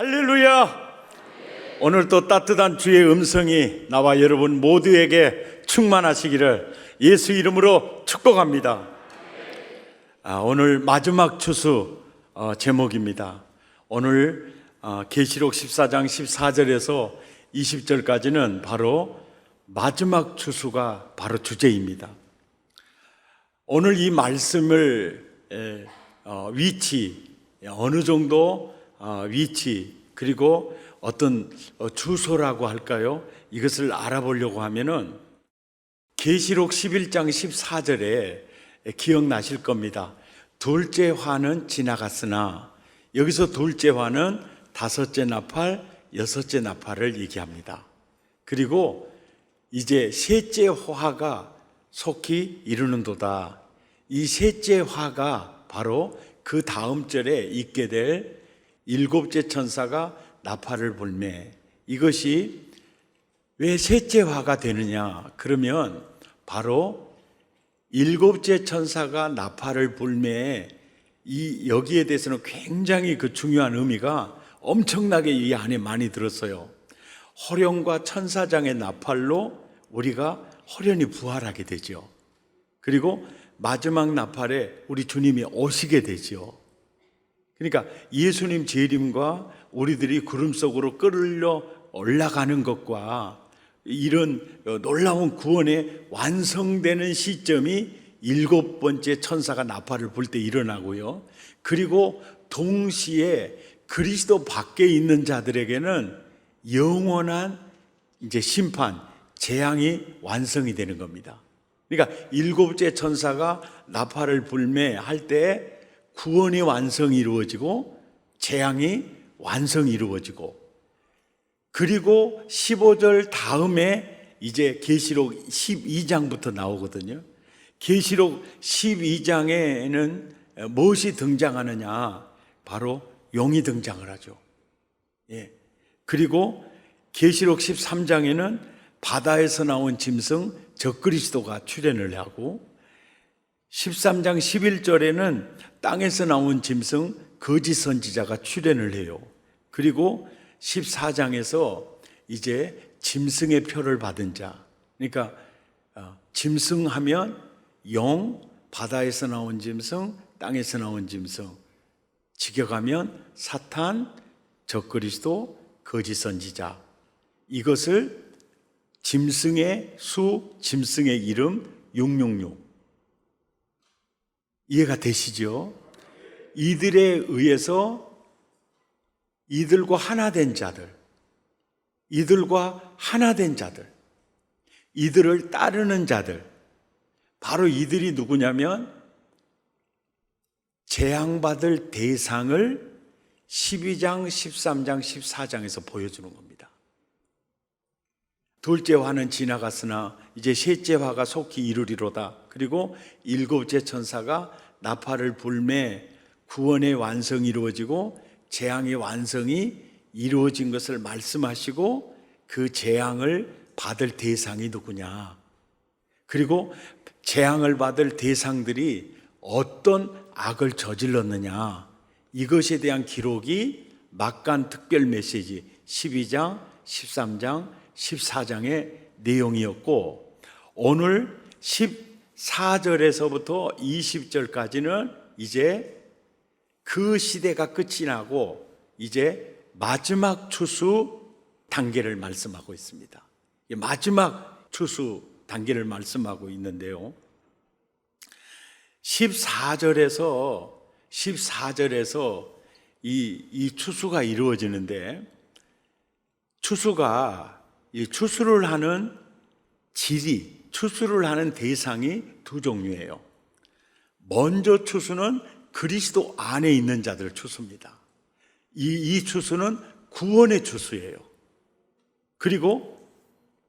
할렐루야! 오늘 또 따뜻한 주의 음성이 나와 여러분 모두에게 충만하시기를 예수 이름으로 축복합니다. 오늘 마지막 추수 제목입니다. 오늘 계시록 14장 14절에서 20절까지는 바로 마지막 추수가 바로 주제입니다. 오늘 이 말씀을 어느 정도 위치 그리고 어떤 주소라고 할까요? 이것을 알아보려고 하면은 계시록 11장 14절에 기억나실 겁니다. 둘째 화는 지나갔으나, 여기서 둘째 화는 다섯째 나팔, 여섯째 나팔을 얘기합니다. 그리고 이제 셋째 화가 속히 이르는도다. 이 셋째 화가 바로 그 다음 절에 있게 될 일곱째 천사가 나팔을 불매. 이것이 왜 셋째 화가 되느냐? 그러면 바로 일곱째 천사가 나팔을 불매, 여기에 대해서는 굉장히 그 중요한 의미가 엄청나게 이 안에 많이 들었어요. 호령과 천사장의 나팔로 우리가 호련히 부활하게 되죠. 그리고 마지막 나팔에 우리 주님이 오시게 되죠. 그러니까 예수님 재림과 우리들이 구름 속으로 끌려 올라가는 것과 이런 놀라운 구원의 완성되는 시점이 일곱 번째 천사가 나팔을 불 때 일어나고요. 그리고 동시에 그리스도 밖에 있는 자들에게는 영원한 이제 심판, 재앙이 완성이 되는 겁니다. 그러니까 일곱째 천사가 나팔을 불매 할 때 구원의 완성이 이루어지고 재앙이 완성이 이루어지고, 그리고 15절 다음에 이제 계시록 12장부터 나오거든요. 계시록 12장에는 무엇이 등장하느냐? 바로 용이 등장을 하죠. 그리고 계시록 13장에는 바다에서 나온 짐승 적그리스도가 출현을 하고, 13장 11절에는 땅에서 나온 짐승 거짓 선지자가 출현을 해요. 그리고 14장에서 이제 짐승의 표를 받은 자, 그러니까 짐승하면 용, 바다에서 나온 짐승, 땅에서 나온 짐승, 직역하면 사탄, 적그리스도, 거짓 선지자, 이것을 짐승의 수, 짐승의 이름 666, 이해가 되시죠? 이들에 의해서 이들과 하나 된 자들, 이들과 하나 된 자들, 이들을 따르는 자들, 바로 이들이 누구냐면 재앙받을 대상을 12장, 13장, 14장에서 보여주는 겁니다. 둘째 화는 지나갔으나 이제 셋째 화가 속히 이루리로다. 그리고 일곱째 천사가 나팔을 불매 구원의 완성이 이루어지고 재앙의 완성이 이루어진 것을 말씀하시고, 그 재앙을 받을 대상이 누구냐, 그리고 재앙을 받을 대상들이 어떤 악을 저질렀느냐, 이것에 대한 기록이 막간 특별 메시지 12장, 13장, 14장의 내용이었고, 오늘 14절에서부터 20절까지는 이제 그 시대가 끝이 나고 이제 마지막 추수 단계를 말씀하고 있습니다. 마지막 추수 단계를 말씀하고 있는데요, 14절에서 이 추수가 이루어지는데, 추수를 하는 추수를 하는 대상이 두 종류예요. 먼저 추수는 그리스도 안에 있는 자들 추수입니다. 이 추수는 구원의 추수예요. 그리고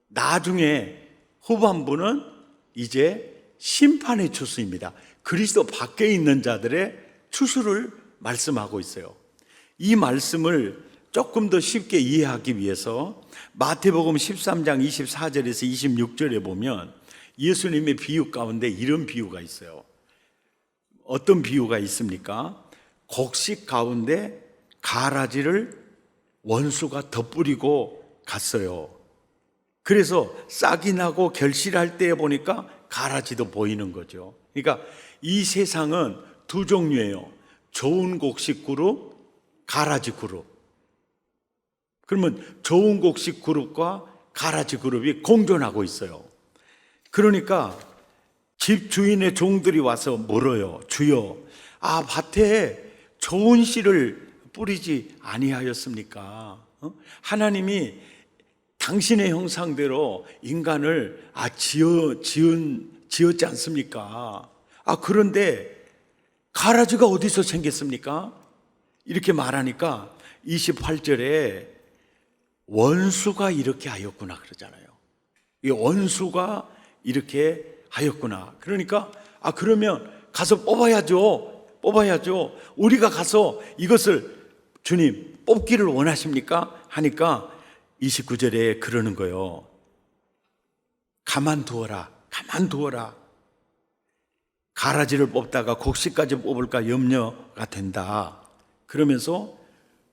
나중에 후반부는 이제 심판의 추수입니다. 그리스도 밖에 있는 자들의 추수를 말씀하고 있어요. 이 말씀을 조금 더 쉽게 이해하기 위해서 마태복음 13장 24절에서 26절에 보면 예수님의 비유 가운데 이런 비유가 있어요. 어떤 비유가 있습니까? 곡식 가운데 가라지를 원수가 덧뿌리고 갔어요. 그래서 싹이 나고 결실할 때 보니까 가라지도 보이는 거죠. 그러니까 이 세상은 두 종류예요. 좋은 곡식 그룹, 가라지 그룹. 그러면 좋은 곡식 그룹과 가라지 그룹이 공존하고 있어요. 그러니까 집 주인의 종들이 와서 물어요. 주여, 밭에 좋은 씨를 뿌리지 아니하였습니까? 하나님이 당신의 형상대로 인간을 지었지 않습니까? 그런데 가라지가 어디서 생겼습니까? 이렇게 말하니까 28절에 원수가 이렇게 하였구나 그러잖아요. 이 원수가 이렇게 하였구나. 그러니까 그러면 가서 뽑아야죠. 우리가 가서 이것을 주님 뽑기를 원하십니까? 하니까 29절에 그러는 거예요. 가만두어라. 가라지를 뽑다가 곡식까지 뽑을까 염려가 된다. 그러면서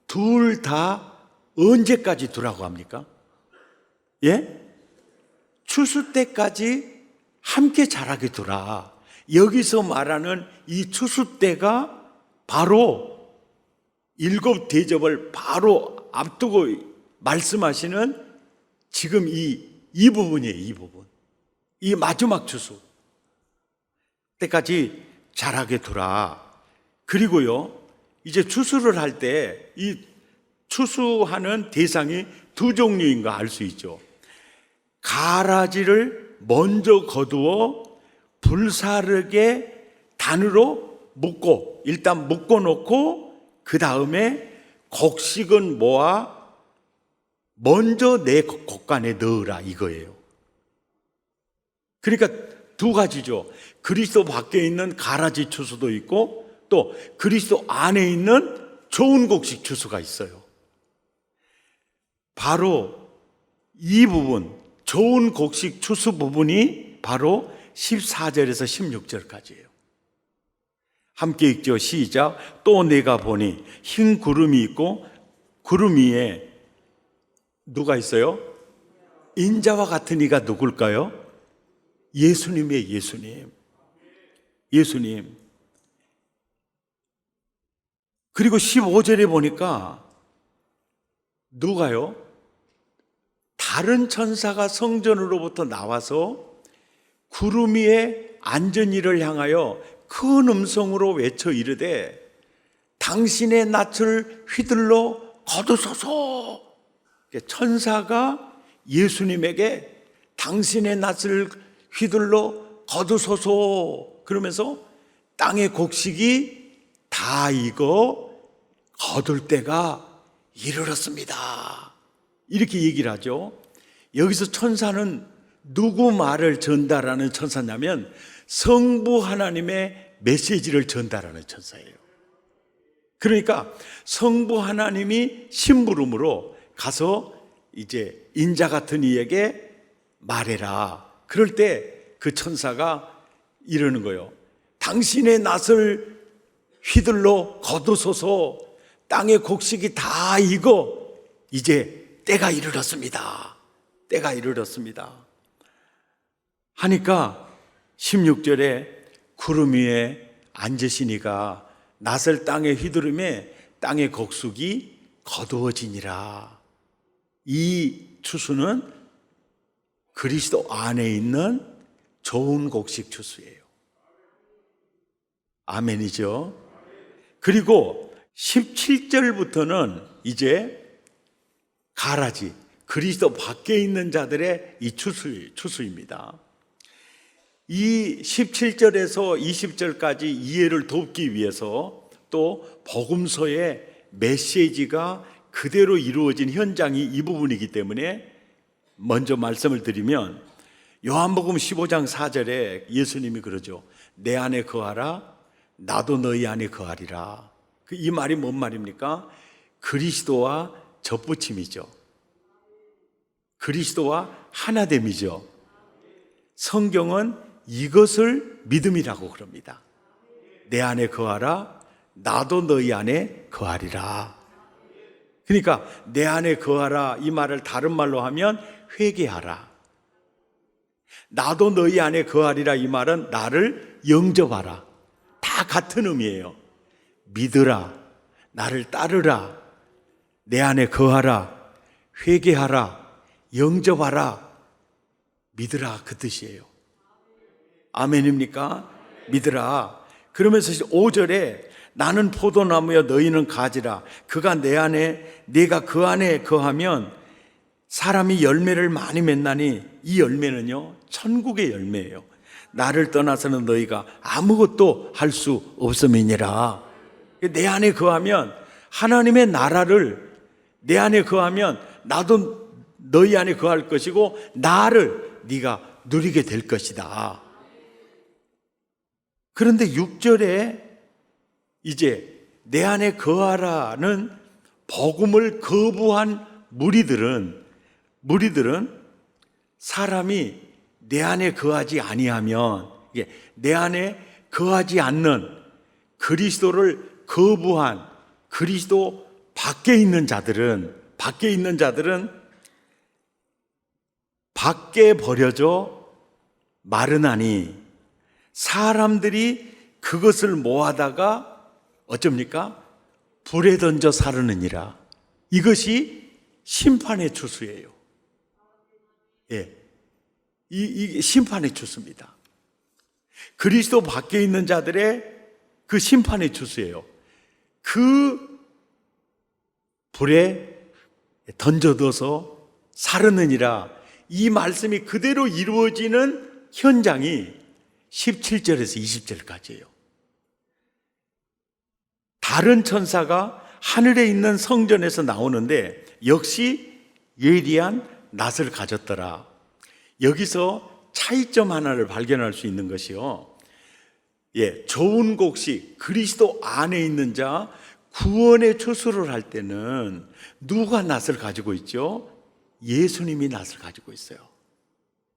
둘 다 언제까지 두라고 합니까? 예? 추수 때까지 함께 자라게 두라. 여기서 말하는 이 추수 때가 바로 일곱 대접을 바로 앞두고 말씀하시는 지금 이 부분이에요. 이 부분. 이 마지막 추수 때까지 자라게 두라. 그리고요, 이제 추수를 할 때 이 추수하는 대상이 두 종류인 거 알 수 있죠. 가라지를 먼저 거두어 불사르게 단으로 묶고, 일단 묶어 놓고 그 다음에 곡식은 모아 먼저 내 곡간에 넣으라 이거예요. 그러니까 두 가지죠. 그리스도 밖에 있는 가라지 추수도 있고 또 그리스도 안에 있는 좋은 곡식 추수가 있어요. 바로 이 부분, 좋은 곡식 추수 부분이 바로 14절에서 16절까지예요. 함께 읽죠. 시작. 또 내가 보니 흰 구름이 있고 구름 위에 누가 있어요? 인자와 같은 이가 누굴까요? 예수님이에요. 예수님. 그리고 15절에 보니까 누가요? 다른 천사가 성전으로부터 나와서 구름 위에 앉은 이를 향하여 큰 음성으로 외쳐 이르되 당신의 낯을 휘둘러 거두소서. 천사가 예수님에게 당신의 낯을 휘둘러 거두소서 그러면서 땅의 곡식이 다 익어 거둘 때가 이르렀습니다. 이렇게 얘기를 하죠. 여기서 천사는 누구 말을 전달하는 천사냐면 성부 하나님의 메시지를 전달하는 천사예요. 그러니까 성부 하나님이 심부름으로 가서 이제 인자 같은 이에게 말해라. 그럴 때 그 천사가 이러는 거예요. 당신의 낯을 휘둘러 거두소서. 땅의 곡식이 다 익어 이제 때가 이르렀습니다. 하니까 16절에 구름 위에 앉으시니가 낯을 땅에 휘두르매 땅의 곡식이 거두어지니라. 이 추수는 그리스도 안에 있는 좋은 곡식 추수예요. 아멘이죠. 그리고 17절부터는 이제 가라지, 그리스도 밖에 있는 자들의 이 추수입니다. 이 17절에서 20절까지 이해를 돕기 위해서 또 복음서의 메시지가 그대로 이루어진 현장이 이 부분이기 때문에 먼저 말씀을 드리면 요한복음 15장 4절에 예수님이 그러죠. 내 안에 거하라 나도 너희 안에 거하리라. 이 말이 뭔 말입니까? 그리스도와 접붙임이죠. 그리스도와 하나됨이죠. 성경은 이것을 믿음이라고 그럽니다. 내 안에 거하라 나도 너희 안에 거하리라. 그러니까 내 안에 거하라 이 말을 다른 말로 하면 회개하라. 나도 너희 안에 거하리라 이 말은 나를 영접하라. 다 같은 의미예요. 믿으라, 나를 따르라, 내 안에 거하라, 회개하라, 영접하라, 믿으라 그 뜻이에요. 아멘입니까? 믿으라. 그러면서 5절에 나는 포도나무여 너희는 가지라. 그가 내 안에 내가 그 안에 거하면 사람이 열매를 많이 맺나니 이 열매는요 천국의 열매예요. 나를 떠나서는 너희가 아무것도 할 수 없음이니라. 내 안에 거하면 하나님의 나라를, 내 안에 거하면 나도 너희 안에 거할 것이고 나를 네가 누리게 될 것이다. 그런데 6절에 이제 내 안에 거하라는 복음을 거부한 무리들은 사람이 내 안에 거하지 아니하면, 내 안에 거하지 않는 그리스도를 거부한 그리스도 밖에 있는 자들은 밖에 버려져 마르나니 사람들이 그것을 모아다가 어쩝니까? 불에 던져 사르느니라. 이것이 심판의 추수예요. 이게 심판의 추수입니다. 그리스도 밖에 있는 자들의 그 심판의 추수예요. 그 불에 던져둬서 사르느니라. 이 말씀이 그대로 이루어지는 현장이 17절에서 20절까지예요. 다른 천사가 하늘에 있는 성전에서 나오는데 역시 예리한 낫을 가졌더라. 여기서 차이점 하나를 발견할 수 있는 것이요. 좋은 곡식, 그리스도 안에 있는 자, 구원의 추수를 할 때는 누가 낫을 가지고 있죠? 예수님이 낫을 가지고 있어요.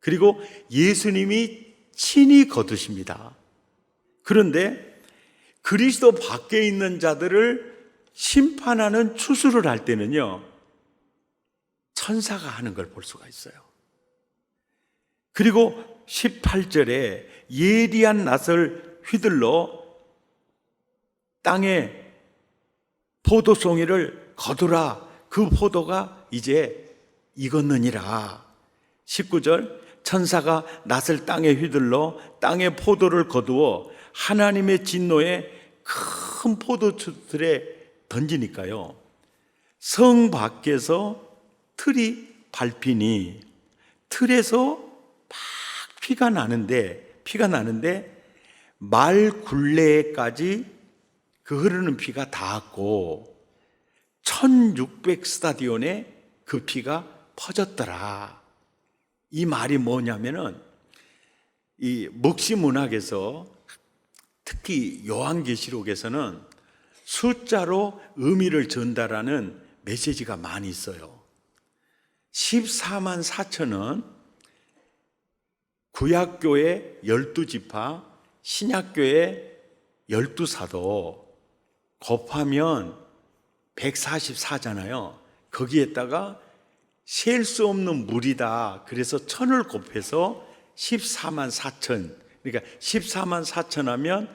그리고 예수님이 친히 거두십니다. 그런데 그리스도 밖에 있는 자들을 심판하는 추수를 할 때는요, 천사가 하는 걸 볼 수가 있어요. 그리고 18절에 예리한 낫을 휘둘러 땅에 포도송이를 거두라. 그 포도가 이제 익었느니라. 19절 천사가 낫을 땅에 휘둘러 땅에 포도를 거두어 하나님의 진노에 큰 포도주들에 던지니까요, 성 밖에서 틀이 밟히니 틀에서 막 피가 나는데 말 굴레까지 그 흐르는 피가 닿았고 1600 스타디온에 그 피가 퍼졌더라. 이 말이 뭐냐면은 이 묵시문학에서 특히 요한계시록에서는 숫자로 의미를 전달하는 메시지가 많이 있어요. 14만 4천은 구약교회 12지파, 신약교회 12사도 곱하면 144잖아요. 거기에다가 셀 수 없는 물이다. 그래서 천을 곱해서 14만 4천. 그러니까 14만 4천 하면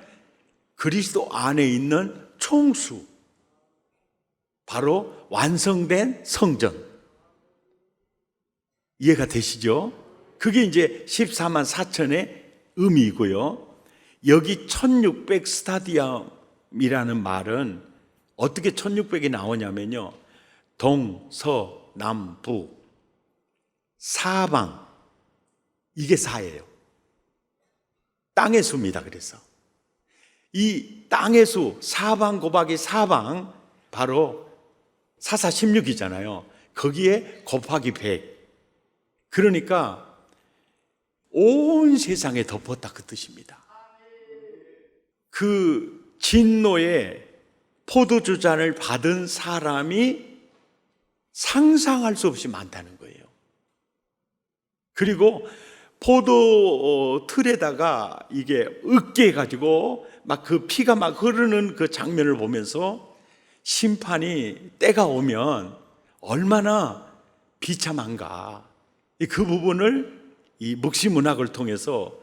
그리스도 안에 있는 총수, 바로 완성된 성전. 이해가 되시죠? 그게 이제 14만 4천의 의미이고요. 여기 1600 스타디움이라는 말은 어떻게 1600이 나오냐면요, 동, 서, 남, 북, 사방, 이게 사예요. 땅의 수입니다. 그래서 이 땅의 수, 사방 곱하기 사방, 바로 사사 16이잖아요. 거기에 곱하기 100. 그러니까 온 세상에 덮었다 그 뜻입니다. 그 진노의 포도주 잔을 받은 사람이 상상할 수 없이 많다는 거예요. 그리고 포도 틀에다가 이게 으깨 가지고 막 그 피가 막 흐르는 그 장면을 보면서 심판이 때가 오면 얼마나 비참한가. 그 부분을 이 묵시문학을 통해서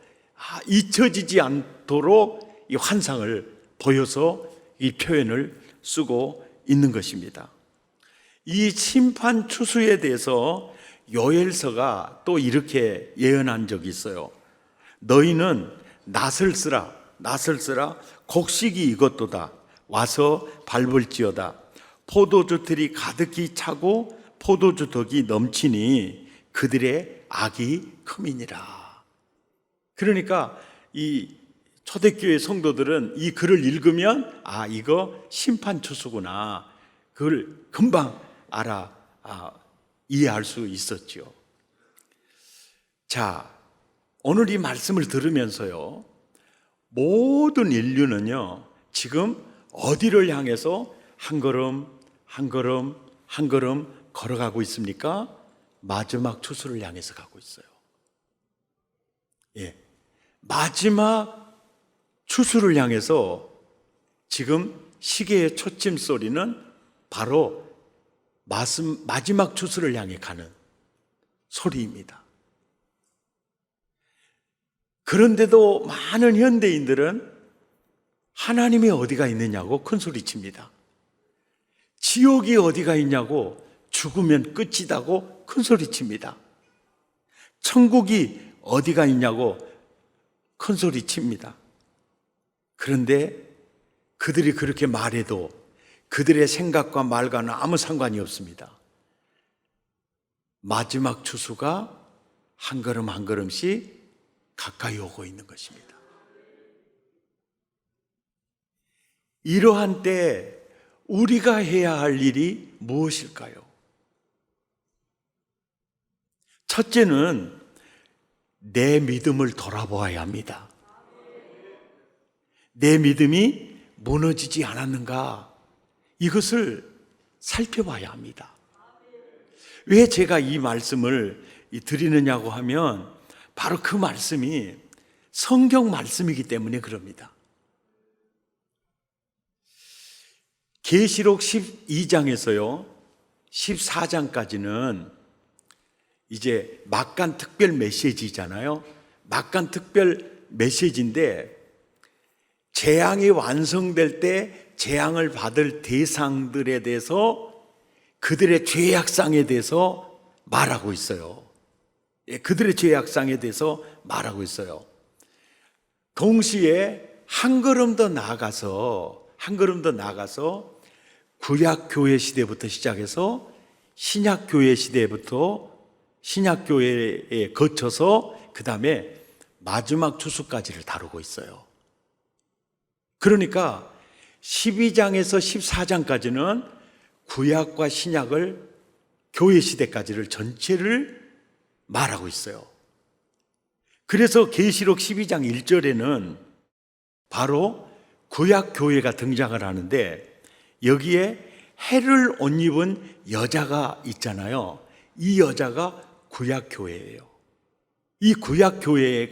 잊혀지지 않도록 이 환상을 보여서 이 표현을 쓰고 있는 것입니다. 이 심판 추수에 대해서 요엘서가 또 이렇게 예언한 적이 있어요. 너희는 낫을 쓰라 곡식이 익었도다 와서 밟을지어다. 포도주 틀이 가득히 차고 포도주 덕이 넘치니 그들의 악이 큼이니라. 그러니까 이 초대교회 성도들은 이 글을 읽으면 이거 심판 추수구나, 그걸 금방 이해할 수 있었죠. 자, 오늘 이 말씀을 들으면서요, 모든 인류는요 지금 어디를 향해서 한 걸음 한 걸음 한 걸음 걸어가고 있습니까? 마지막 추수를 향해서 가고 있어요. 마지막 추수를 향해서 지금 시계의 초침 소리는 바로 마지막 추수를 향해 가는 소리입니다. 그런데도 많은 현대인들은 하나님이 어디가 있느냐고 큰 소리칩니다. 지옥이 어디가 있냐고, 죽으면 끝이다고 큰 소리칩니다. 천국이 어디가 있냐고 큰 소리칩니다. 그런데 그들이 그렇게 말해도 그들의 생각과 말과는 아무 상관이 없습니다. 마지막 추수가 한 걸음 한 걸음씩 가까이 오고 있는 것입니다. 이러한 때 우리가 해야 할 일이 무엇일까요? 첫째는 내 믿음을 돌아보아야 합니다. 내 믿음이 무너지지 않았는가, 이것을 살펴봐야 합니다. 왜 제가 이 말씀을 드리느냐고 하면 바로 그 말씀이 성경 말씀이기 때문에 그럽니다. 계시록 12장에서요 14장까지는 이제 막간 특별 메시지잖아요. 막간 특별 메시지인데, 재앙이 완성될 때 재앙을 받을 대상들에 대해서, 그들의 죄악상에 대해서 말하고 있어요. 그들의 죄악상에 대해서 말하고 있어요. 동시에 한 걸음 더 나아가서 구약교회 시대부터 시작해서 신약교회 시대부터 신약교회에 거쳐서 그 다음에 마지막 추수까지를 다루고 있어요. 그러니까 12장에서 14장까지는 구약과 신약을, 교회 시대까지를 전체를 말하고 있어요. 그래서 계시록 12장 1절에는 바로 구약교회가 등장을 하는데, 여기에 해를 옷 입은 여자가 있잖아요. 이 여자가 구약교회예요. 이 구약교회의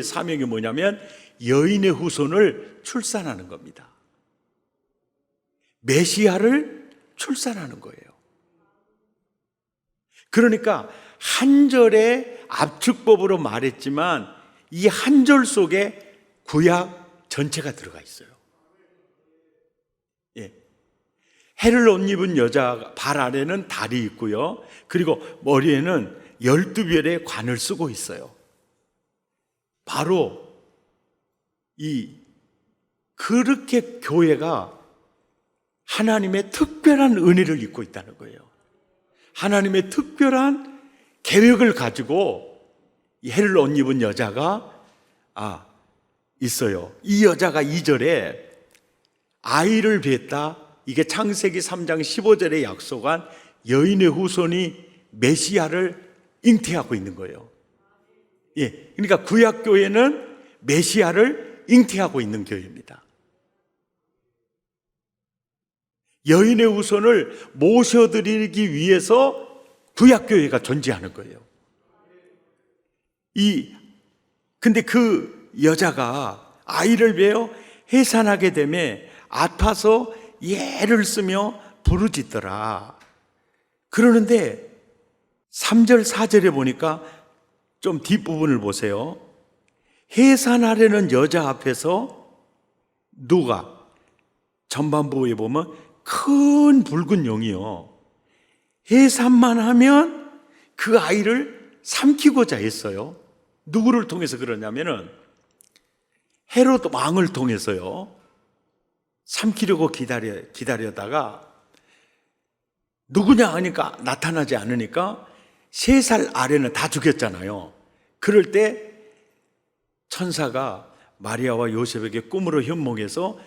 사명이 뭐냐면 여인의 후손을 출산하는 겁니다. 메시아를 출산하는 거예요. 그러니까 한 절의 압축법으로 말했지만 이 한 절 속에 구약 전체가 들어가 있어요. 해를 옷 입은 여자 발 아래는 달이 있고요, 그리고 머리에는 12별의 관을 쓰고 있어요. 바로 그렇게 교회가 하나님의 특별한 은혜를 입고 있다는 거예요. 하나님의 특별한 계획을 가지고 이 해를 옷 입은 여자가 있어요. 이 여자가 2절에 아이를 뱄다, 이게 창세기 3장 15절에 약속한 여인의 후손이 메시아를 잉태하고 있는 거예요. 그러니까 구약교회는 메시아를 잉태하고 있는 교회입니다. 여인의 후손을 모셔드리기 위해서 구약교회가 존재하는 거예요. 근데 그 여자가 아이를 베어 해산하게 되면 아파서 예를 쓰며 부르짖더라. 그러는데 3절 4절에 보니까 좀 뒷부분을 보세요. 해산하려는 여자 앞에서 누가, 전반부에 보면 큰 붉은 용이요, 해산만 하면 그 아이를 삼키고자 했어요. 누구를 통해서 그러냐면은 헤롯 왕을 통해서요. 삼키려고 기다려다가 누구냐 하니까 나타나지 않으니까 3살 아래는 다 죽였잖아요. 그럴 때 천사가 마리아와 요셉에게 꿈으로 현몽해서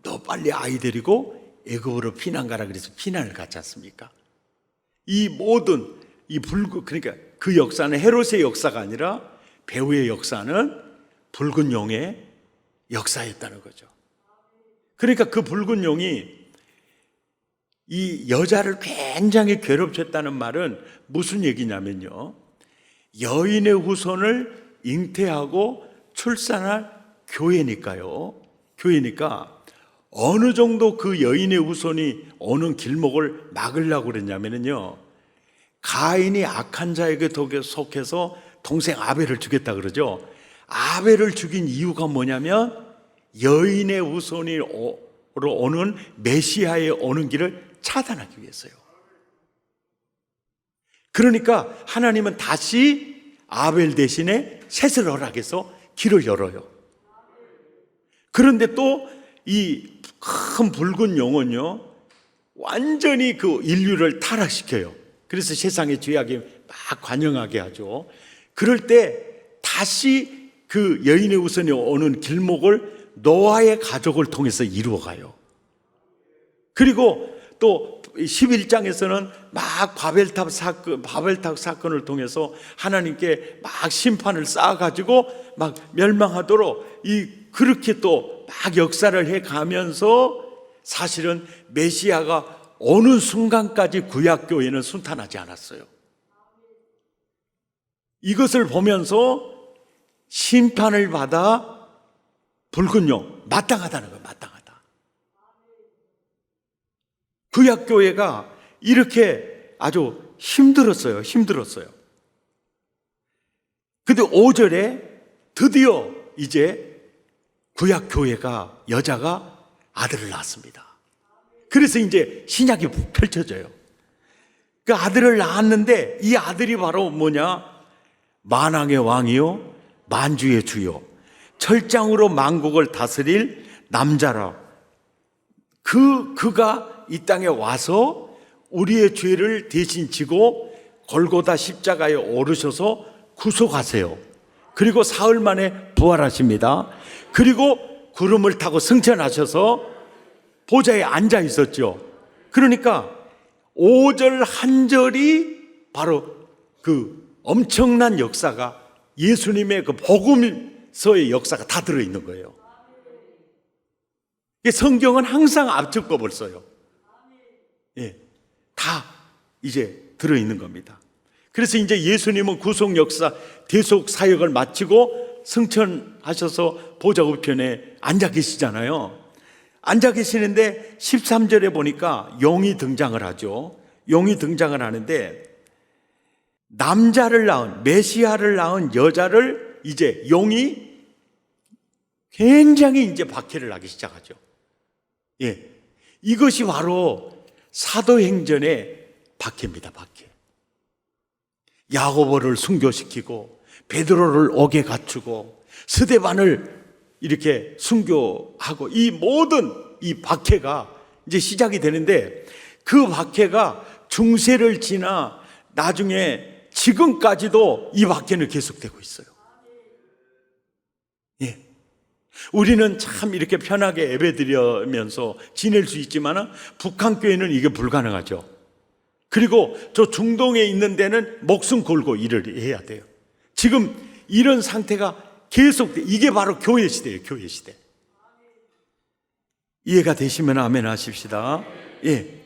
너 빨리 아이 데리고 애굽으로 피난 가라 그래서 피난을 갔지 않습니까? 이 모든 그러니까 그 역사는 헤롯의 역사가 아니라 배후의 역사는 붉은 용의 역사였다는 거죠. 그러니까 그 붉은 용이 이 여자를 굉장히 괴롭혔다는 말은 무슨 얘기냐면요, 여인의 후손을 잉태하고 출산할 교회니까요. 교회니까 어느 정도 그 여인의 후손이 오는 길목을 막으려고 그랬냐면요, 가인이 악한 자에게 속해서 동생 아벨을 죽였다 그러죠. 아벨을 죽인 이유가 뭐냐면 여인의 후손이 오는 메시아의 오는 길을 차단하기 위해서요. 그러니까 하나님은 다시 아벨 대신에 셋을 허락해서 길을 열어요. 그런데 또 이 큰 붉은 용은요, 완전히 그 인류를 타락시켜요. 그래서 세상의 죄악이 막 관영하게 하죠. 그럴 때 다시 그 여인의 후손이 오는 길목을 노아의 가족을 통해서 이루어가요. 그리고 또 11장에서는 막 바벨탑 사건을 통해서 하나님께 막 심판을 쌓아가지고 막 멸망하도록 그렇게 또 막 역사를 해가면서 사실은 메시아가 오는 순간까지 구약교회는 순탄하지 않았어요. 이것을 보면서 심판을 받아 붉은 용, 마땅하다는 거예요. 마땅하다. 구약교회가 이렇게 아주 힘들었어요. 근데 5절에 드디어 이제 구약교회가, 여자가 아들을 낳았습니다. 그래서 이제 신약이 펼쳐져요. 그 아들을 낳았는데 이 아들이 바로 뭐냐? 만왕의 왕이요, 만주의 주요, 철장으로 만국을 다스릴 남자라. 그가 이 땅에 와서 우리의 죄를 대신 지고 골고다 십자가에 오르셔서 구속하세요. 그리고 사흘 만에 부활하십니다. 그리고 구름을 타고 승천하셔서 보좌에 앉아 있었죠. 그러니까 5절 한 절이 바로 그 엄청난 역사가, 예수님의 그 복음서의 역사가 다 들어있는 거예요. 성경은 항상 앞접법을 써요. 예, 다 이제 들어있는 겁니다. 그래서 이제 예수님은 구속 역사, 대속 사역을 마치고 승천하셔서 보좌 우편에 앉아 계시잖아요. 앉아 계시는데 13절에 보니까 용이 등장을 하죠. 용이 등장을 하는데 남자를 낳은, 메시아를 낳은 여자를 이제 용이 굉장히 이제 박해를 하기 시작하죠. 예, 이것이 바로 사도행전의 박해입니다. 박해. 야고보를 순교시키고 베드로를 옥에 갇히고 스데반을 이렇게 순교하고, 이 모든 이 박해가 이제 시작이 되는데 그 박해가 중세를 지나 나중에 지금까지도 이 박해는 계속되고 있어요. 예. 우리는 참 이렇게 편하게 예배드리면서 지낼 수 있지만 북한 교회는 이게 불가능하죠. 그리고 저 중동에 있는 데는 목숨 걸고 일을 해야 돼요. 지금 이런 상태가 계속돼. 이게 바로 교회 시대예요. 교회 시대. 이해가 되시면 아멘 하십시다. 예.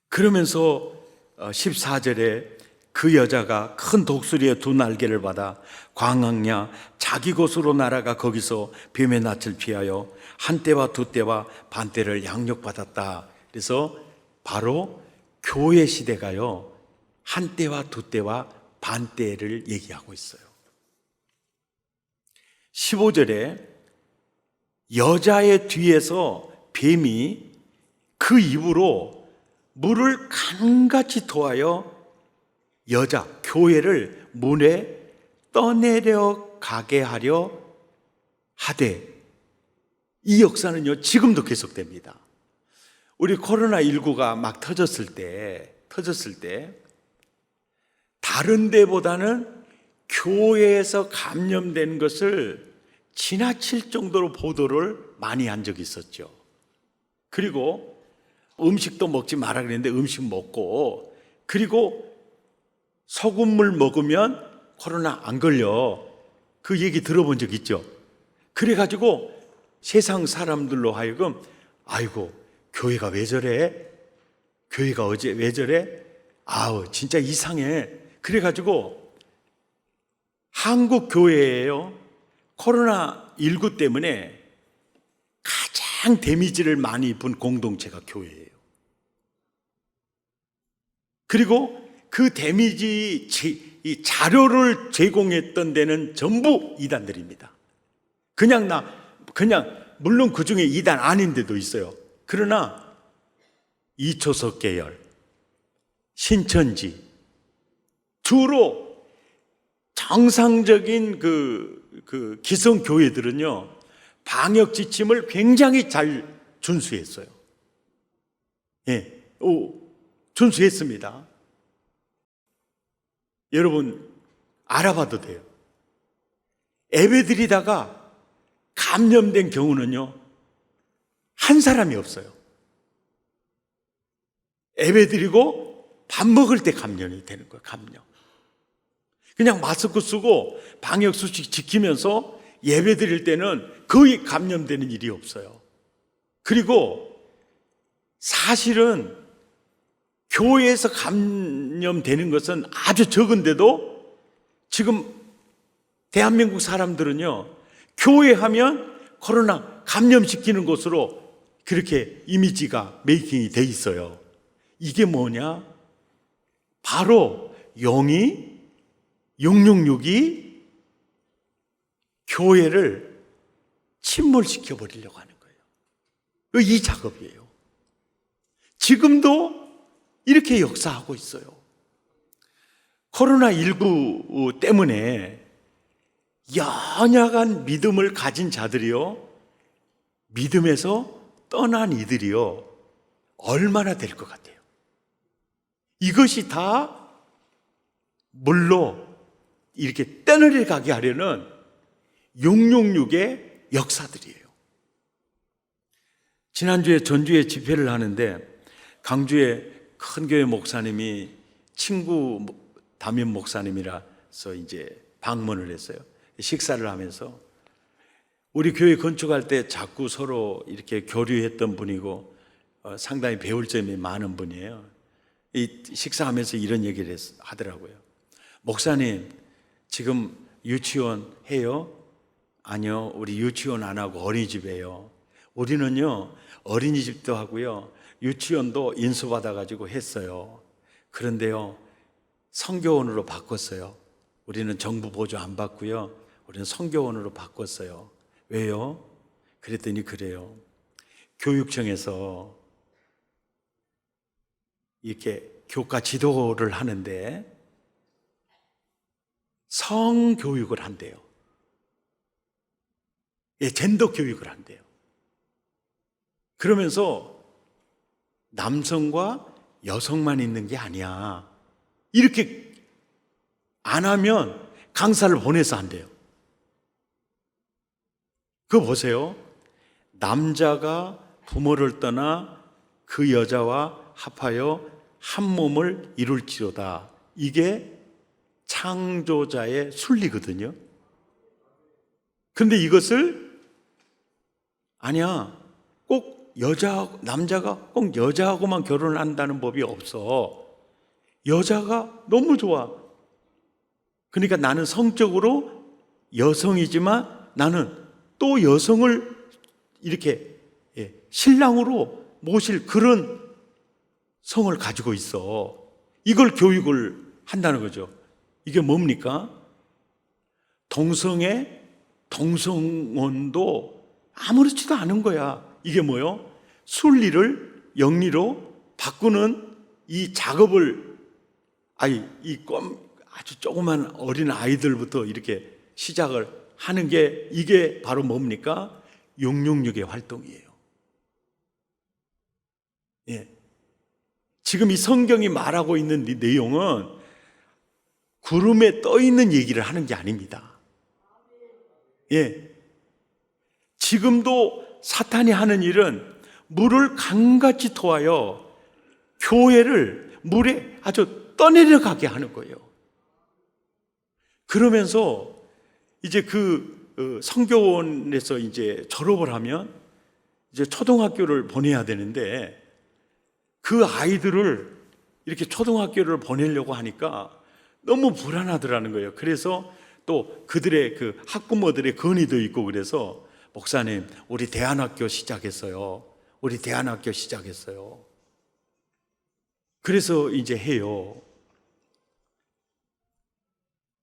그러면서 14절에 그 여자가 큰 독수리의 두 날개를 받아 광학야 자기 곳으로 날아가 거기서 뱀의 낯을 피하여 한 때와 두 때와 반 때를 양육받았다. 그래서 바로 교회 시대가요, 한 때와 두 때와 반 때를 얘기하고 있어요. 15절에 여자의 뒤에서 뱀이 그 입으로 물을 간같이 토하여 여자, 교회를 문에 떠내려 가게 하려 하되, 이 역사는요 지금도 계속됩니다. 우리 코로나19가 막 터졌을 때 다른 데보다는 교회에서 감염된 것을 지나칠 정도로 보도를 많이 한 적이 있었죠. 그리고 음식도 먹지 마라 그랬는데 음식 먹고, 그리고 소금물 먹으면 코로나 안 걸려, 그 얘기 들어본 적 있죠. 그래가지고 세상 사람들로 하여금 아이고 교회가 왜 저래? 교회가 어제 왜 저래? 아우 진짜 이상해. 그래가지고 한국 교회예요, 코로나19 때문에 가장 데미지를 많이 입은 공동체가 교회예요. 그리고 그 데미지 이 자료를 제공했던 데는 전부 이단들입니다. 그냥 물론 그 중에 이단 아닌 데도 있어요. 그러나 이초석 계열, 신천지, 주로 정상적인 그 기성 교회들은요 방역 지침을 굉장히 잘 준수했어요. 준수했습니다. 여러분 알아봐도 돼요. 예배드리다가 감염된 경우는요 한 사람이 없어요. 예배드리고 밥 먹을 때 감염이 되는 거예요. 감염. 그냥 마스크 쓰고 방역수칙 지키면서 예배드릴 때는 거의 감염되는 일이 없어요. 그리고 사실은 교회에서 감염되는 것은 아주 적은데도 지금 대한민국 사람들은요 교회 하면 코로나 감염시키는 곳으로 그렇게 이미지가 메이킹이 돼 있어요. 이게 뭐냐? 바로 666이 교회를 침몰시켜 버리려고 하는 거예요. 이 작업이에요. 지금도 이렇게 역사하고 있어요. 코로나19 때문에 연약한 믿음을 가진 자들이요, 믿음에서 떠난 이들이요, 얼마나 될 것 같아요. 이것이 다 물로 이렇게 떠내려 가게 하려는 666의 역사들이에요. 지난주에 전주에 집회를 하는데 강주에 큰 교회 목사님이 친구 담임 목사님이라서 이제 방문을 했어요. 식사를 하면서 우리 교회 건축할 때 자꾸 서로 이렇게 교류했던 분이고 상당히 배울 점이 많은 분이에요. 이 식사하면서 이런 얘기를 하더라고요. 목사님, 지금 유치원 해요? 아니요, 우리 유치원 안 하고 어린이집 해요. 우리는요 어린이집도 하고요 유치원도 인수받아가지고 했어요. 그런데요 성교원으로 바꿨어요. 우리는 정부 보조 안 받고요, 우리는 성교원으로 바꿨어요. 왜요? 그랬더니 그래요. 교육청에서 이렇게 교과 지도를 하는데 성교육을 한대요. 젠더 교육을 한대요. 그러면서 남성과 여성만 있는 게 아니야, 이렇게 안 하면 강사를 보내서 한대요. 그거 보세요. 남자가 부모를 떠나 그 여자와 합하여 한 몸을 이룰지로다. 이게 창조자의 순리거든요. 그런데 이것을 아니야, 꼭 남자가 꼭 여자하고만 결혼한다는 법이 없어. 여자가 너무 좋아. 그러니까 나는 성적으로 여성이지만 나는 또 여성을 이렇게 신랑으로 모실 그런 성을 가지고 있어. 이걸 교육을 한다는 거죠. 이게 뭡니까? 동성애, 동성혼도 아무렇지도 않은 거야. 이게 뭐요? 순리를 영리로 바꾸는 이 작업을 아주 조그만 어린 아이들부터 이렇게 시작을 하는 게 이게 바로 뭡니까? 666의 활동이에요. 예. 지금 이 성경이 말하고 있는 이 내용은 구름에 떠 있는 얘기를 하는 게 아닙니다. 예. 지금도 사탄이 하는 일은 물을 강같이 토하여 교회를 물에 아주 떠내려가게 하는 거예요. 그러면서 이제 성교원에서 이제 졸업을 하면 이제 초등학교를 보내야 되는데 그 아이들을 이렇게 초등학교를 보내려고 하니까 너무 불안하더라는 거예요. 그래서 또 그들의 그 학부모들의 건의도 있고 그래서 목사님, 우리 대안학교 시작했어요. 우리 대안학교 시작했어요. 그래서 이제 해요.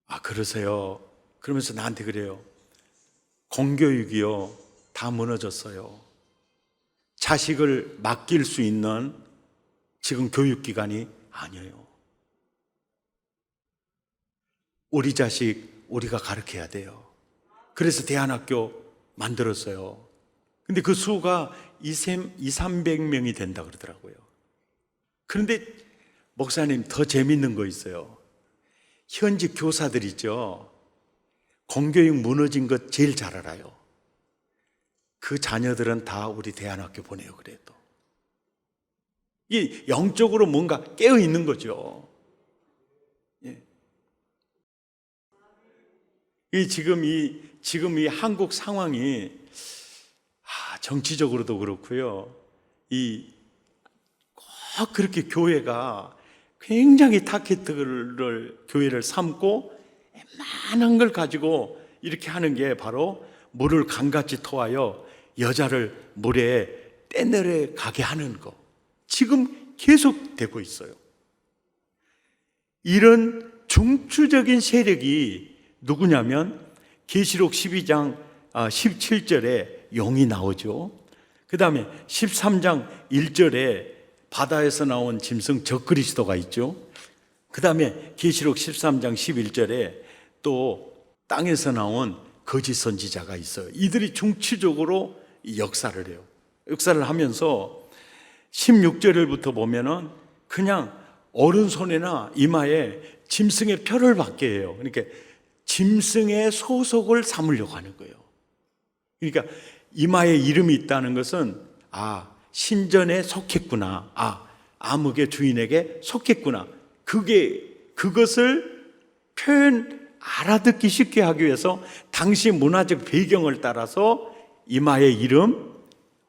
아, 그러세요? 그러면서 나한테 그래요. 공교육이요, 다 무너졌어요. 자식을 맡길 수 있는 지금 교육기관이 아니에요. 우리 자식 우리가 가르쳐야 돼요. 그래서 대안학교 만들었어요. 근데 그 수가 200~300명이 된다 그러더라고요. 그런데 목사님, 더 재밌는 거 있어요. 현직 교사들 있죠. 공교육 무너진 것 제일 잘 알아요. 그 자녀들은 다 우리 대안학교 보내요. 그래도 이 영적으로 뭔가 깨어 있는 거죠. 예. 지금 이 한국 상황이 정치적으로도 그렇고요. 꼭 그렇게 교회가 굉장히 타겟을 교회를 삼고 많은 걸 가지고 이렇게 하는 게 바로 물을 강같이 토하여 여자를 물에 떼내려가게 하는 거. 지금 계속되고 있어요. 이런 중추적인 세력이 누구냐면 계시록 12장 17절에 용이 나오죠. 그 다음에 13장 1절에 바다에서 나온 짐승 적그리스도가 있죠. 그 다음에 계시록 13장 11절에 또 땅에서 나온 거짓 선지자가 있어요. 이들이 중추적으로 역사를 해요. 역사를 하면서 16절부터 보면은 그냥 오른손이나 이마에 짐승의 표를 받게 해요. 그러니까 짐승의 소속을 삼으려고 하는 거예요. 그러니까 이마에 이름이 있다는 것은 신전에 속했구나. 암흑의 주인에게 속했구나. 그것을 알아듣기 쉽게 하기 위해서 당시 문화적 배경을 따라서 이마의 이름,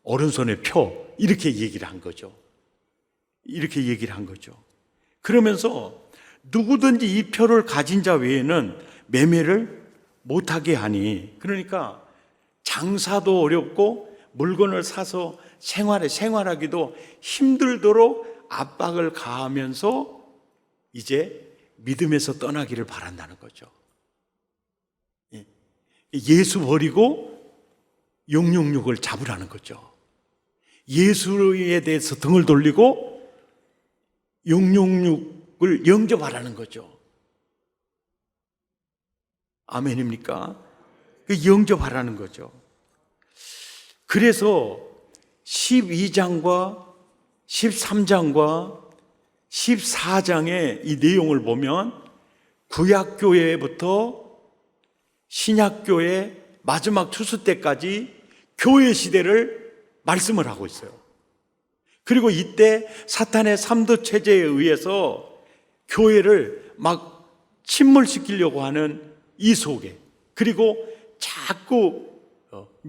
오른손의 표 이렇게 얘기를 한 거죠. 이렇게 얘기를 한 거죠. 그러면서 누구든지 이 표를 가진 자 외에는 매매를 못하게 하니, 그러니까 장사도 어렵고 물건을 사서 생활하기도 힘들도록 압박을 가하면서 이제 믿음에서 떠나기를 바란다는 거죠. 예수 버리고 666을 잡으라는 거죠. 예수에 대해서 등을 돌리고 666을 영접하라는 거죠. 아멘입니까? 영접하라는 거죠. 그래서 12장과 13장과 14장의 이 내용을 보면 구약교회부터 신약교회 마지막 추수 때까지 교회 시대를 말씀을 하고 있어요. 그리고 이때 사탄의 삼도 체제에 의해서 교회를 막 침몰시키려고 하는 이 속에, 그리고 자꾸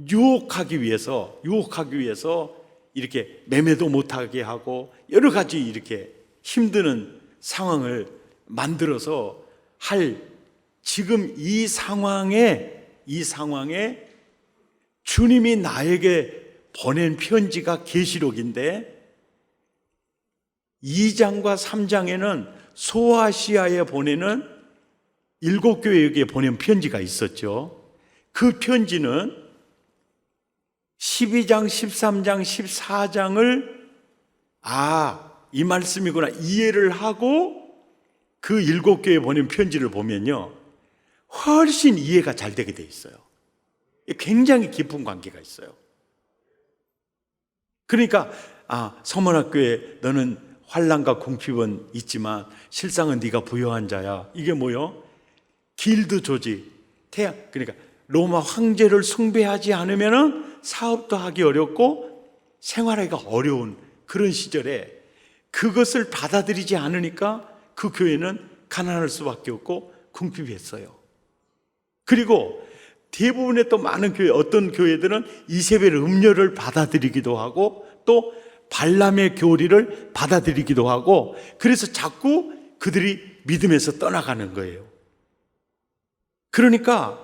유혹하기 위해서 이렇게 매매도 못하게 하고 여러 가지 이렇게 힘드는 상황을 만들어서 할 지금 이 상황에 주님이 나에게 보낸 편지가 계시록인데 2장과 3장에는 소아시아에 보내는 7교회에게 보낸 편지가 있었죠. 그 편지는 12장, 13장, 14장을 이 말씀이구나 이해를 하고 그 7교회에 보낸 편지를 보면요, 훨씬 이해가 잘 되게 돼 있어요. 굉장히 깊은 관계가 있어요. 그러니까 서문학교에 너는 환난과 궁핍은 있지만 실상은 네가 부요한 자야. 이게 뭐요? 길드 조직, 그러니까 로마 황제를 숭배하지 않으면 사업도 하기 어렵고 생활하기가 어려운 그런 시절에 그것을 받아들이지 않으니까 그 교회는 가난할 수밖에 없고 궁핍했어요. 그리고 대부분의 또 많은 교회, 어떤 교회들은 이세벨 음료를 받아들이기도 하고 또 발람의 교리를 받아들이기도 하고, 그래서 자꾸 그들이 믿음에서 떠나가는 거예요. 그러니까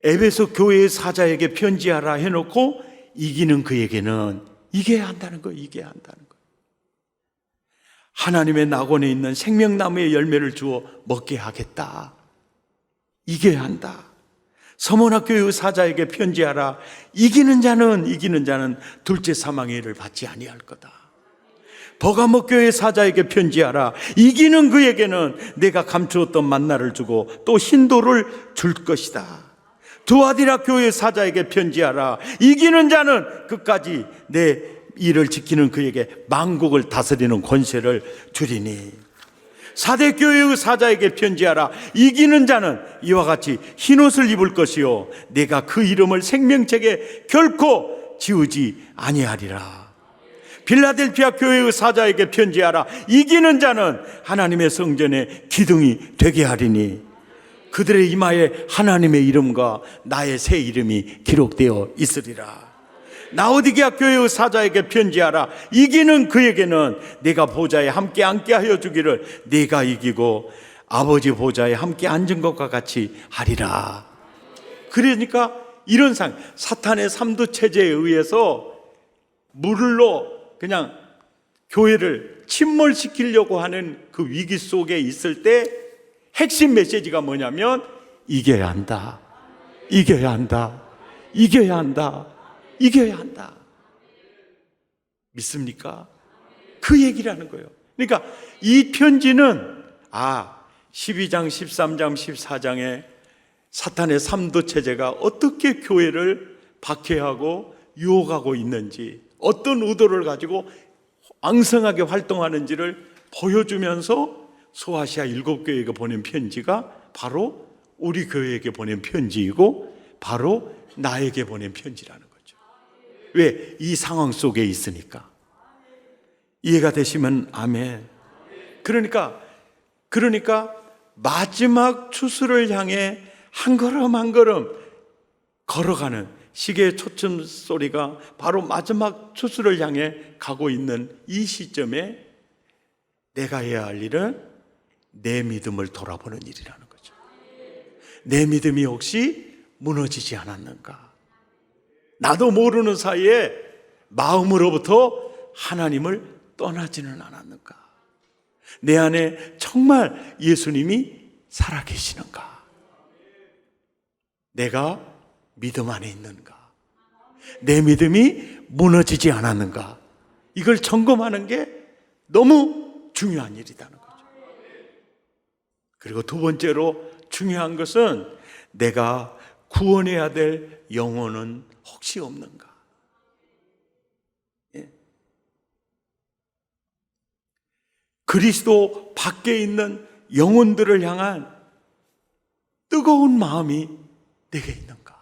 에베소 교회의 사자에게 편지하라 해놓고 이기는 그에게는 이겨야 한다는 거예요. 이겨야 한다는 거예요. 하나님의 낙원에 있는 생명나무의 열매를 주어 먹게 하겠다. 이겨야 한다. 서문학교의 사자에게 편지하라. 이기는 자는 둘째 사망의 해를 받지 아니할 거다. 버가모 교회 사자에게 편지하라. 이기는 그에게는 내가 감추었던 만나를 주고 또 흰돌을 줄 것이다. 두아디라 교회 사자에게 편지하라. 이기는 자는 끝까지 내 일을 지키는 그에게 만국을 다스리는 권세를 주리니. 사대교회의 사자에게 편지하라. 이기는 자는 이와 같이 흰옷을 입을 것이요 내가 그 이름을 생명책에 결코 지우지 아니하리라. 빌라델피아 교회의 사자에게 편지하라. 이기는 자는 하나님의 성전의 기둥이 되게 하리니 그들의 이마에 하나님의 이름과 나의 새 이름이 기록되어 있으리라. 라오디게아 교회의 사자에게 편지하라. 이기는 그에게는 내가 보좌에 함께 앉게 하여 주기를 내가 이기고 아버지 보좌에 함께 앉은 것과 같이 하리라. 그러니까 이런 사탄의 삼두 체제에 의해서 물로 그냥 교회를 침몰시키려고 하는 그 위기 속에 있을 때 핵심 메시지가 뭐냐면 이겨야 한다. 이겨야 한다. 이겨야 한다. 이겨야 한다. 믿습니까? 그 얘기라는 거예요. 그러니까 이 편지는 12장, 13장, 14장에 사탄의 삼도 체제가 어떻게 교회를 박해하고 유혹하고 있는지, 어떤 의도를 가지고 왕성하게 활동하는지를 보여주면서 소아시아 7교회에게 보낸 편지가 바로 우리 교회에게 보낸 편지이고 바로 나에게 보낸 편지라는 거예요. 왜? 이 상황 속에 있으니까. 이해가 되시면 아멘. 그러니까 마지막 추수를 향해 한 걸음 한 걸음 걸어가는 시계의 초침 소리가 바로 마지막 추수를 향해 가고 있는 이 시점에 내가 해야 할 일은 내 믿음을 돌아보는 일이라는 거죠. 내 믿음이 혹시 무너지지 않았는가? 나도 모르는 사이에 마음으로부터 하나님을 떠나지는 않았는가? 내 안에 정말 예수님이 살아계시는가? 내가 믿음 안에 있는가? 내 믿음이 무너지지 않았는가? 이걸 점검하는 게 너무 중요한 일이라는 거죠. 그리고 두 번째로 중요한 것은 내가 구원해야 될 영혼은 혹시 없는가? 예. 그리스도 밖에 있는 영혼들을 향한 뜨거운 마음이 내게 있는가?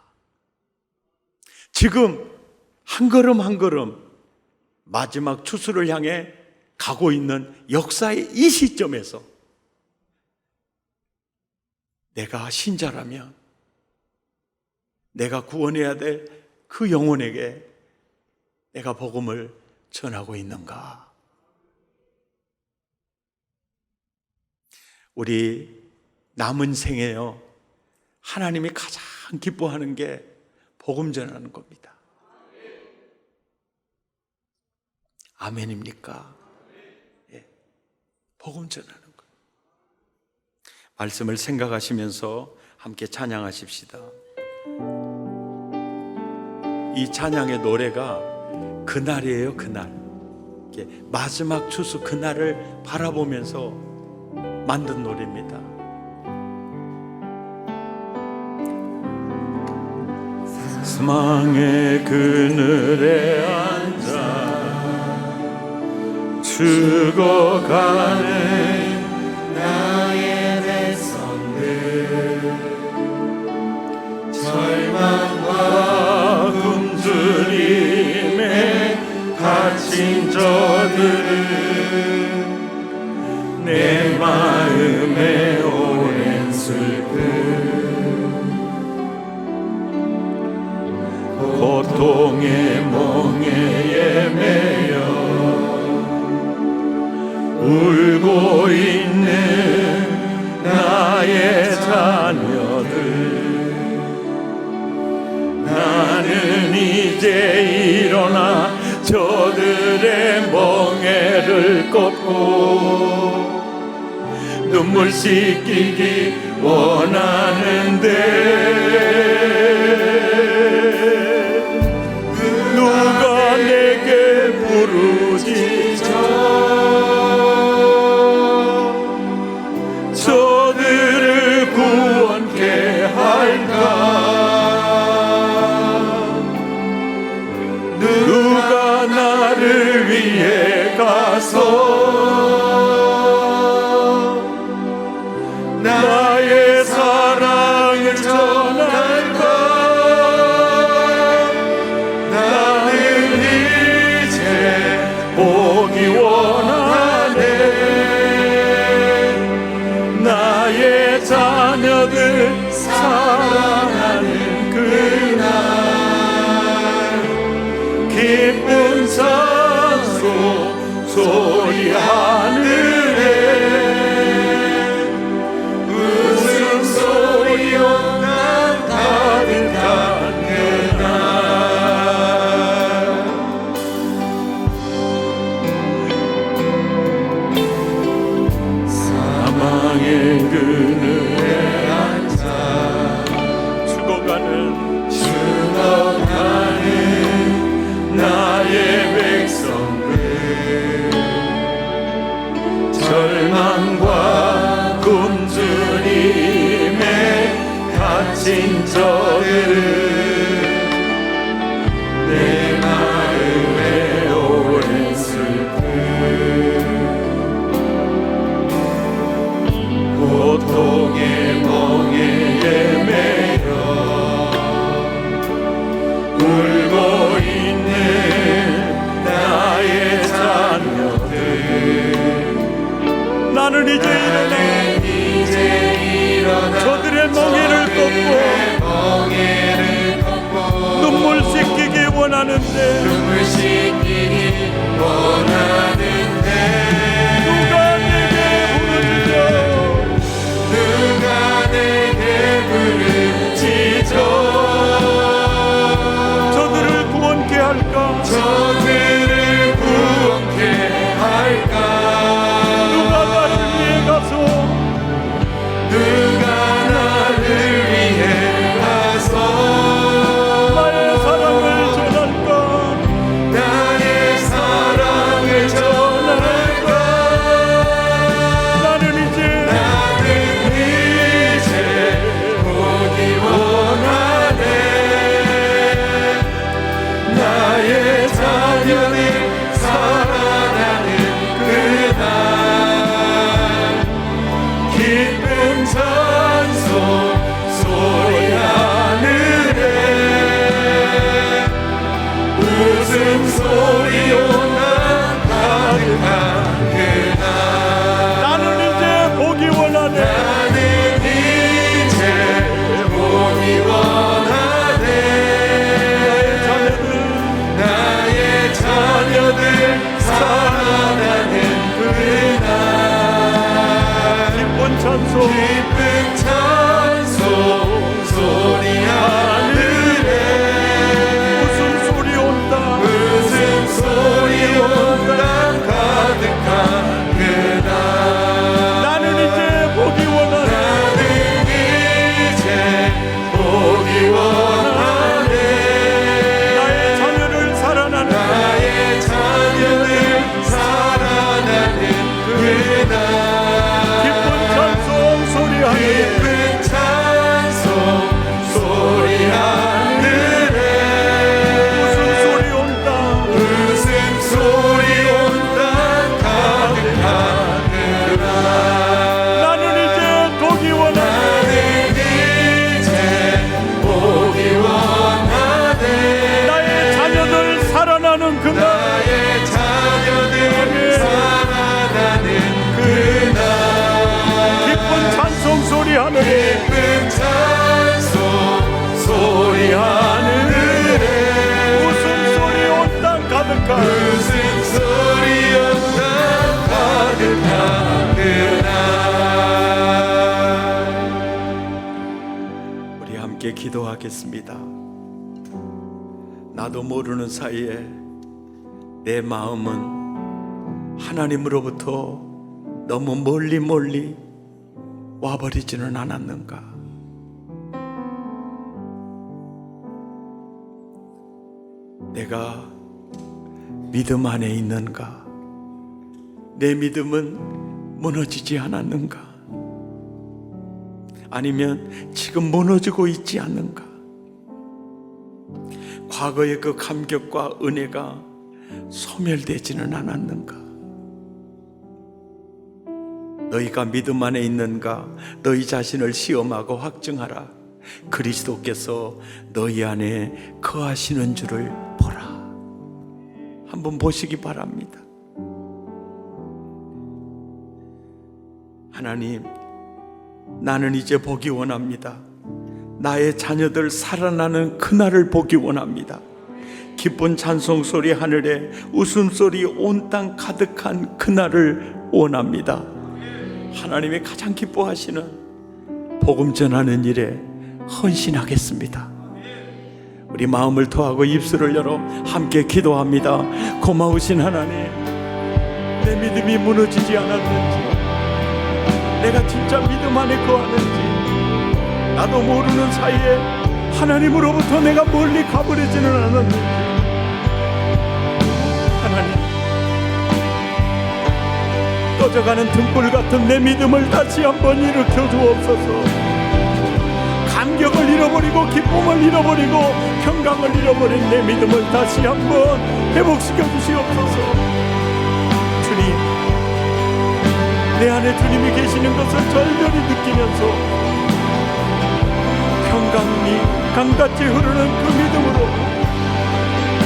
지금 한 걸음 한 걸음 마지막 추수를 향해 가고 있는 역사의 이 시점에서 내가 신자라면 내가 구원해야 될 그 영혼에게 내가 복음을 전하고 있는가? 우리 남은 생에요, 하나님이 가장 기뻐하는 게 복음 전하는 겁니다. 아멘입니까? 예, 복음 전하는 것. 말씀을 생각하시면서 함께 찬양하십시다. 이 찬양의 노래가 그날이에요, 그날. 마지막 추수 그날을 바라보면서 만든 노래입니다. 사망의 그늘에 앉아 죽어가는 나의 백성들, 절망과 굶주림에 갇힌 저들은 내 마음에 오랜 슬픔, 고통의 멍에에 매여 울고 있는 나의 자녀들, 나는 이제 일어나 저들의 멍에를 꺾고 눈물 씻기기 원하는데, 누가 내게 부르짖어 저들을 구원케 할까? 누가 나를 위해 가서 나의 사랑을 전할까? 나는 이제 보기 원하네. 나의 자녀들 사랑하는 그날, 기쁜 찬송 소리 하늘에 웃음소리로 난 가득한 그날, 사망의 그늘에 앉아 죽어가는 나의 백성들, 절망과 굶주림에 갇힌 저들은 내 마음에 오랜 슬픔, 고통의 멍에에 매여 울고 있는 나의 자녀들, 나는 이제 일어나 저들의 멍에를 꺾고 함께 기도하겠습니다. 나도 모르는 사이에 내 마음은 하나님으로부터 너무 멀리 와버리지는 않았는가? 내가 믿음 안에 있는가? 내 믿음은 무너지지 않았는가? 아니면 지금 무너지고 있지 않는가? 과거의 그 감격과 은혜가 소멸되지는 않았는가? 너희가 믿음 안에 있는가? 너희 자신을 시험하고 확증하라. 그리스도께서 너희 안에 거하시는 줄을 보라. 한번 보시기 바랍니다. 하나님, 나는 이제 보기 원합니다. 나의 자녀들 살아나는 그날을 보기 원합니다. 기쁜 찬송 소리 하늘에 웃음소리 온 땅 가득한 그날을 원합니다. 하나님이 가장 기뻐하시는 복음 전하는 일에 헌신하겠습니다. 우리 마음을 토하고 입술을 열어 함께 기도합니다. 고마우신 하나님, 내 믿음이 무너지지 않았는지, 내가 진짜 믿음 안에 거하는지, 나도 모르는 사이에 하나님으로부터 내가 멀리 가버리지는 않았는지, 하나님, 꺼져가는 등불 같은 내 믿음을 다시 한번 일으켜 주옵소서. 감격을 잃어버리고 기쁨을 잃어버리고 평강을 잃어버린 내 믿음을 다시 한번 회복시켜 주시옵소서. 주님, 내 안에 주님이 계시는 것을 절절히 느끼면서 평강이 강같이 흐르는 그 믿음으로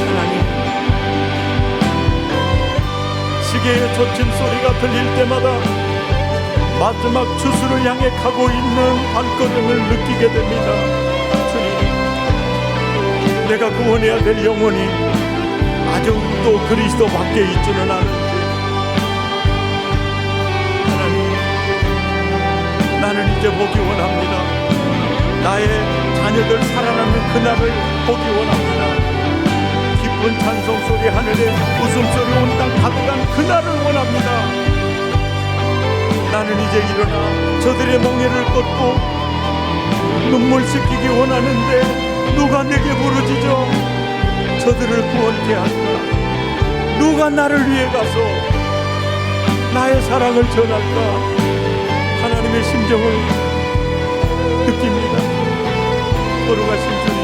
하나님, 시계의 조침 소리가 들릴 때마다 마지막 주수를 향해 가고 있는 발걸음을 느끼게 됩니다. 주님, 내가 구원해야 될 영혼이 아직도 그리스도 밖에 있지는 않은지, 하나님, 나는 이제 보기 원합니다. 나의 자녀들 살아나는 그날을 보기 원합니다. 기쁜 찬송 소리 하늘에 웃음소리 온 땅 가득한 그날을 원합니다. 나는 이제 일어나 저들의 멍에를 걷고 눈물 씻기기 원하는데 누가 내게 부르짖어 저들을 구원케 할까? 누가 나를 위해 가서 나의 사랑을 전할까? 하나님의 심정을 느낍니다. 걸어가신 주